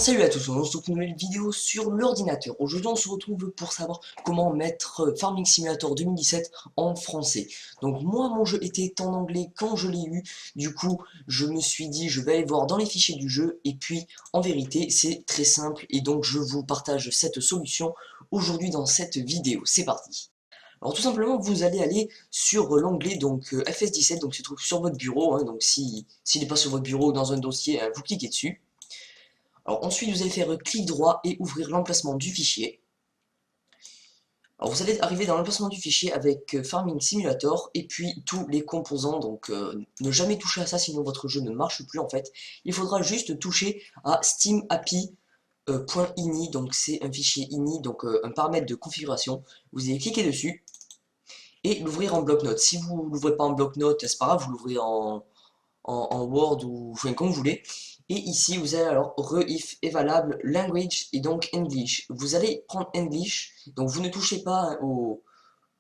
Salut à tous, on se retrouve pour une nouvelle vidéo sur l'ordinateur. Aujourd'hui on se retrouve pour savoir comment mettre Farming Simulator 2017 en français. Donc moi mon jeu était en anglais quand je l'ai eu, du coup je me suis dit je vais aller voir dans les fichiers du jeu et puis en vérité c'est très simple et donc je vous partage cette solution aujourd'hui dans cette vidéo. C'est parti. Alors tout simplement vous allez aller sur l'onglet donc FS17, donc se trouve sur votre bureau, hein, donc s'il n'est pas sur votre bureau ou dans un dossier, vous cliquez dessus. Alors ensuite vous allez faire clic droit et ouvrir l'emplacement du fichier. Alors vous allez arriver dans l'emplacement du fichier avec Farming Simulator et puis tous les composants, donc ne jamais toucher à ça sinon votre jeu ne marche plus en fait. Il faudra juste toucher à Steam API.ini, donc c'est un fichier ini, donc un paramètre de configuration. Vous allez cliquer dessus et l'ouvrir en bloc-notes. Si vous ne l'ouvrez pas en bloc-notes, c'est pas grave, vous l'ouvrez en Word ou enfin, comme vous voulez. Et ici, vous allez alors if evalable language et donc English. Vous allez prendre English, donc vous ne touchez pas au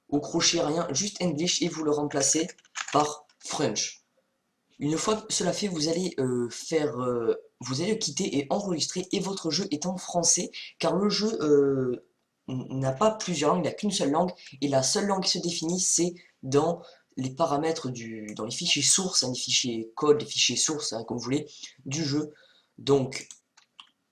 crochet, rien, juste English et vous le remplacez par French. Une fois que cela fait, vous allez vous allez le quitter et enregistrer et votre jeu est en français car le jeu n'a pas plusieurs langues, il n'a qu'une seule langue et la seule langue qui se définit c'est dans les paramètres dans les fichiers sources, hein, les fichiers code, les fichiers sources, hein, comme vous voulez, du jeu. Donc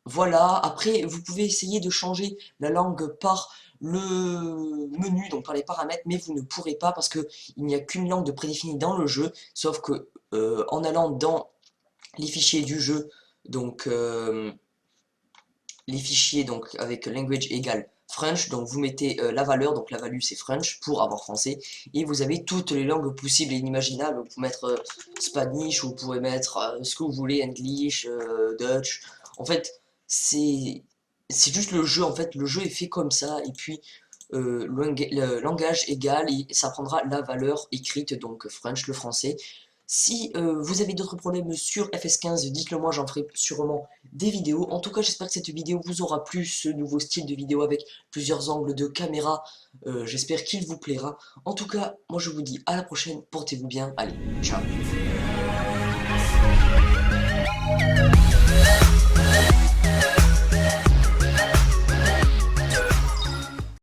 voilà, après vous pouvez essayer de changer la langue par le menu, donc par les paramètres, mais vous ne pourrez pas parce qu'il n'y a qu'une langue de prédéfinie dans le jeu, sauf que en allant dans les fichiers du jeu, donc les fichiers donc avec language égale French, donc vous mettez la valeur, donc la value c'est French pour avoir français, et vous avez toutes les langues possibles et inimaginables. Vous pouvez mettre Spanish, vous pouvez mettre ce que vous voulez, English, Dutch. En fait, c'est juste le jeu, en fait, le jeu est fait comme ça, et puis le langage égal, et ça prendra la valeur écrite, donc French, le français. Si vous avez d'autres problèmes sur FS15, dites-le moi, j'en ferai sûrement des vidéos. En tout cas, j'espère que cette vidéo vous aura plu, ce nouveau style de vidéo avec plusieurs angles de caméra. J'espère qu'il vous plaira. En tout cas, moi je vous dis à la prochaine, portez-vous bien, allez, ciao.